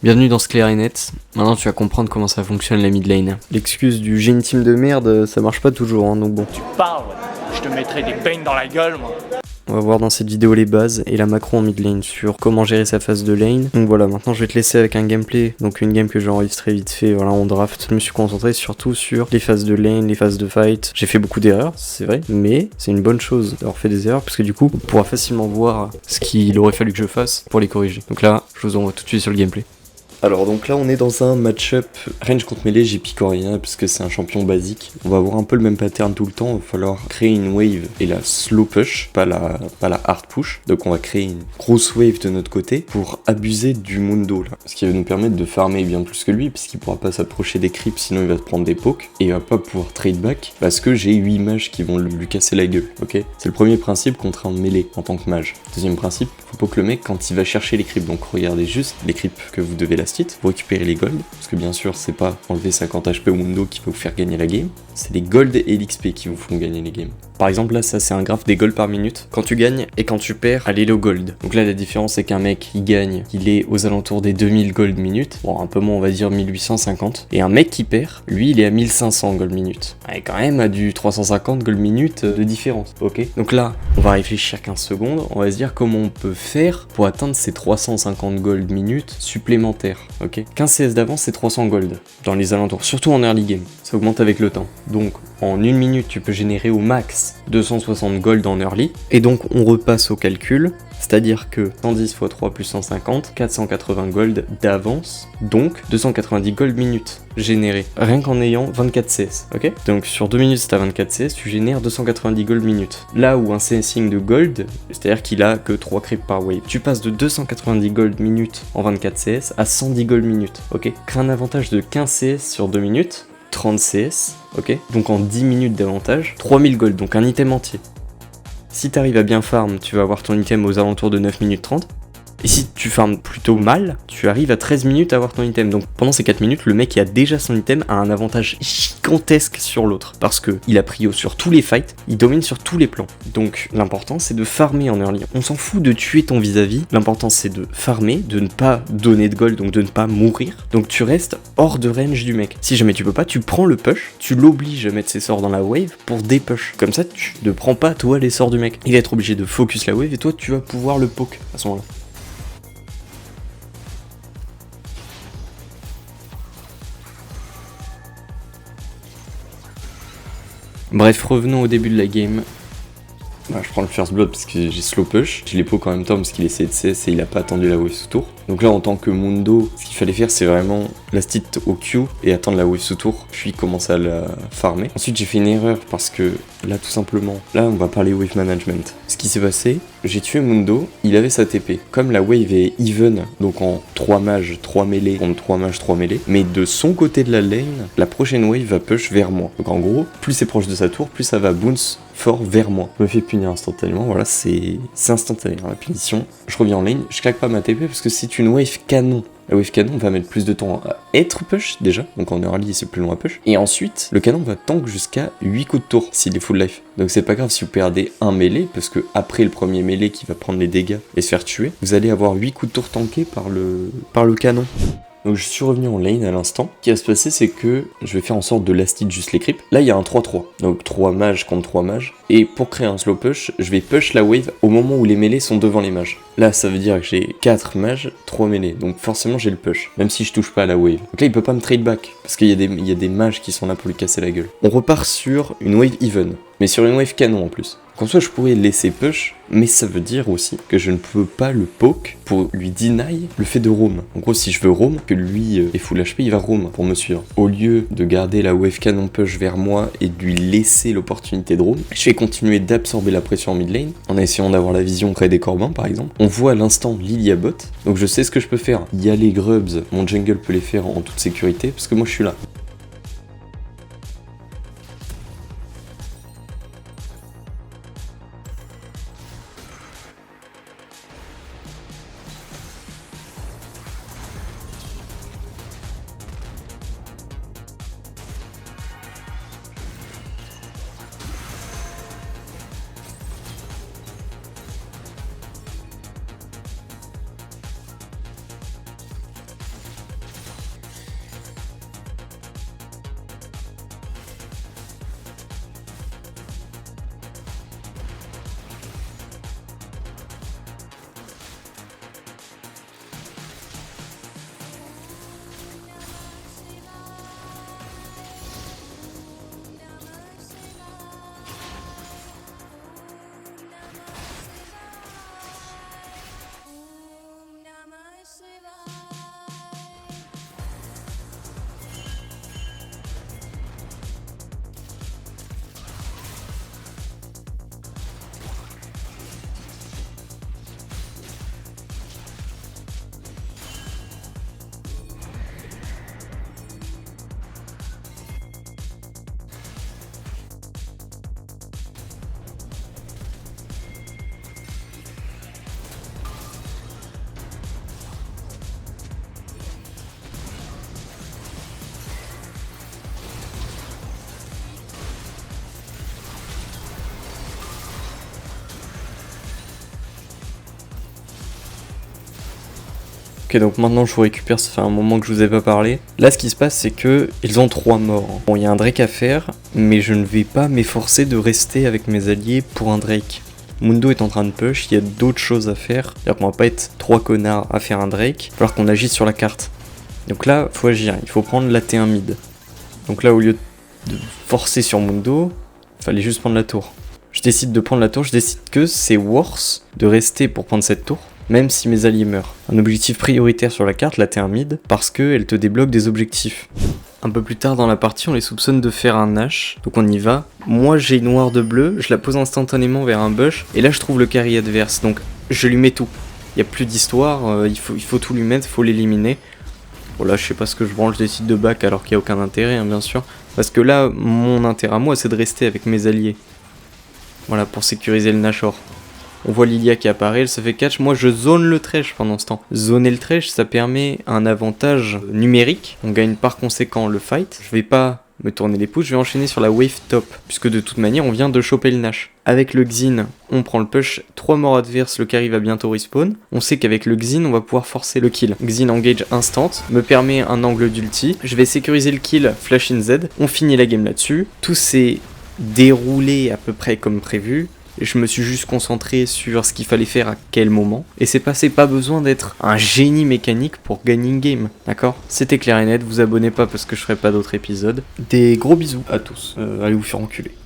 Bienvenue dans ce clair et net. Maintenant tu vas comprendre comment ça fonctionne la mid lane. L'excuse du j'ai une team de merde, ça marche pas toujours, donc bon. Tu parles, je te mettrai des peignes dans la gueule, moi. On va voir dans cette vidéo les bases et la macro en mid lane sur comment gérer sa phase de lane. Donc voilà, maintenant je vais te laisser avec un gameplay, donc une game que j'ai enregistrée vite fait, voilà, on draft. Je me suis concentré surtout sur les phases de lane, les phases de fight. J'ai fait beaucoup d'erreurs, c'est vrai, mais c'est une bonne chose d'avoir fait des erreurs parce que du coup, on pourra facilement voir ce qu'il aurait fallu que je fasse pour les corriger. Donc là, je vous envoie tout de suite sur le gameplay. Alors donc là on est dans un match-up range contre mêlée, j'ai piqué rien parce que c'est un champion basique. On va avoir un peu le même pattern tout le temps, il va falloir créer une wave et la slow push, pas la hard push. Donc on va créer une grosse wave de notre côté pour abuser du Mundo là. Ce qui va nous permettre de farmer bien plus que lui puisqu'il pourra pas s'approcher des creeps sinon il va te prendre des pokes et il va pas pouvoir trade back parce que j'ai 8 mages qui vont lui casser la gueule, ok. C'est le premier principe contre un mêlée en tant que mage. Deuxième principe, faut pas que le mec quand il va chercher les creeps, donc regardez juste les creeps que vous devez last hit, vous récupérez les gold, parce que bien sûr c'est pas enlever 50 HP au Mundo qui va vous faire gagner la game, c'est les gold et l'XP qui vous font gagner les games. Par exemple là ça c'est un graphe des gold par minute, quand tu gagnes et quand tu perds à l'elo gold. Donc là la différence c'est qu'un mec il gagne, il est aux alentours des 2000 gold minutes, bon un peu moins on va dire 1850, et un mec qui perd, lui il est à 1500 gold minutes, et quand même à du 350 gold minutes de différence, ok. Donc là on va réfléchir 15 secondes, on va se dire comment on peut faire pour atteindre ces 350 gold minutes supplémentaires, ok. 15 CS d'avance c'est 300 gold dans les alentours, surtout en early game, ça augmente avec le temps. Donc en 1 minute tu peux générer au max 260 gold en early, et donc on repasse au calcul, c'est-à-dire que 110 x 3 plus 150, 480 gold d'avance, donc 290 gold minutes générés, rien qu'en ayant 24 CS, ok. Donc sur 2 minutes si t'as 24 CS, tu génères 290 gold minutes. Là où un CSing de gold, c'est-à-dire qu'il a que 3 creeps par wave, tu passes de 290 gold minutes en 24 CS à 110 gold minutes, ok. Crée un avantage de 15 CS sur 2 minutes, 30 CS, ok. Donc en 10 minutes d'avantage, 3000 gold, donc un item entier. Si t'arrives à bien farm, tu vas avoir ton item aux alentours de 9 minutes 30. Et si tu farmes plutôt mal, tu arrives à 13 minutes à avoir ton item. Donc pendant ces 4 minutes, le mec qui a déjà son item a un avantage gigantesque sur l'autre. Parce que il a prio sur tous les fights, il domine sur tous les plans. Donc l'important c'est de farmer en early. On s'en fout de tuer ton vis-à-vis, l'important c'est de farmer, de ne pas donner de gold, donc de ne pas mourir. Donc tu restes hors de range du mec. Si jamais tu peux pas, tu prends le push, tu l'obliges à mettre ses sorts dans la wave pour dépush. Comme ça tu ne prends pas toi les sorts du mec. Il va être obligé de focus la wave et toi tu vas pouvoir le poke à ce moment-là. Bref, revenons au début de la game. Je prends le first blood parce que j'ai slow push. Je l'ai poke en même temps parce qu'il essayait de CS et il a pas attendu la wave sous tour. Donc là en tant que Mundo, ce qu'il fallait faire c'est vraiment last hit au Q et attendre la wave sous tour, puis commencer à la farmer. Ensuite j'ai fait une erreur parce que là tout simplement, là on va parler wave management. Ce qui s'est passé, j'ai tué Mundo, il avait sa TP. Comme la wave est even, donc en 3 mages, 3 mêlées, contre 3 mages, 3 mêlées, mais de son côté de la lane, la prochaine wave va push vers moi. Donc en gros, plus c'est proche de sa tour, plus ça va bounce fort vers moi. Je me fais punir instantanément, voilà, c'est instantané, la punition. Je reviens en lane, je claque pas ma TP parce que c'est une wave canon. La wave canon va mettre plus de temps à être push déjà, donc en early c'est plus long à push. Et ensuite, le canon va tank jusqu'à 8 coups de tour s'il est full life. Donc c'est pas grave si vous perdez un mêlée, parce que après le premier mêlée qui va prendre les dégâts et se faire tuer, vous allez avoir 8 coups de tour tankés par le canon. Donc je suis revenu en lane à l'instant. Ce qui va se passer c'est que je vais faire en sorte de last hit juste les creeps. Là il y a un 3-3, donc 3 mages contre 3 mages. Et pour créer un slow push, je vais push la wave au moment où les mêlées sont devant les mages. Là ça veut dire que j'ai 4 mages, 3 mêlées, donc forcément j'ai le push, même si je touche pas à la wave. Donc là il peut pas me trade back, parce qu'il y a des mages qui sont là pour lui casser la gueule. On repart sur une wave even, mais sur une wave canon en plus. Qu'en soit je pourrais laisser push, mais ça veut dire aussi que je ne peux pas le poke pour lui deny le fait de roam. En gros si je veux roam, que lui est full HP, il va roam pour me suivre. Au lieu de garder la wave canon push vers moi et de lui laisser l'opportunité de roam, je vais continuer d'absorber la pression en mid lane, en essayant d'avoir la vision près des corbins par exemple. On voit à l'instant Lilia bot, donc je sais ce que je peux faire. Il y a les grubs, mon jungle peut les faire en toute sécurité, parce que moi je suis là. Ok, donc maintenant je vous récupère, ça fait un moment que je vous ai pas parlé. Là, ce qui se passe, c'est que ils ont 3 morts. Bon, il y a un Drake à faire, mais je ne vais pas m'efforcer de rester avec mes alliés pour un Drake. Mundo est en train de push, il y a d'autres choses à faire. C'est-à-dire qu'on va pas être 3 connards à faire un Drake, il va falloir qu'on agisse sur la carte. Donc là, faut agir, il faut prendre la T1 mid. Donc là, au lieu de forcer sur Mundo, fallait juste prendre la tour. Je décide de prendre la tour, je décide que c'est worse de rester pour prendre cette tour, même si mes alliés meurent. Un objectif prioritaire sur la carte, la T1 mid, parce qu'elle te débloque des objectifs. Un peu plus tard dans la partie, on les soupçonne de faire un Nash, donc on y va. Moi j'ai une ward bleue, je la pose instantanément vers un bush, et là je trouve le carry adverse, donc je lui mets tout. Il n'y a plus d'histoire, il faut tout lui mettre, il faut l'éliminer. Bon là je sais pas ce que je branle, je décide de back alors qu'il n'y a aucun intérêt, hein, bien sûr. Parce que là, mon intérêt à moi c'est de rester avec mes alliés. Voilà, pour sécuriser le Nashor. On voit Lilia qui apparaît, elle se fait catch. Moi, je zone le Thresh pendant ce temps. Zoner le Thresh, ça permet un avantage numérique. On gagne par conséquent le fight. Je vais pas me tourner les pouces, je vais enchaîner sur la wave top. Puisque de toute manière, on vient de choper le Nash. Avec le Xin, on prend le push. 3 morts adverses, le carry va bientôt respawn. On sait qu'avec le Xin, on va pouvoir forcer le kill. Xin engage instant, me permet un angle d'ulti. Je vais sécuriser le kill, flash in Z. On finit la game là-dessus. Tout s'est déroulé à peu près comme prévu. Je me suis juste concentré sur ce qu'il fallait faire à quel moment. Et c'est pas besoin d'être un génie mécanique pour gagner une game, d'accord? C'était clair et net, vous abonnez pas parce que je ferai pas d'autres épisodes. Des gros bisous à tous, allez vous faire enculer.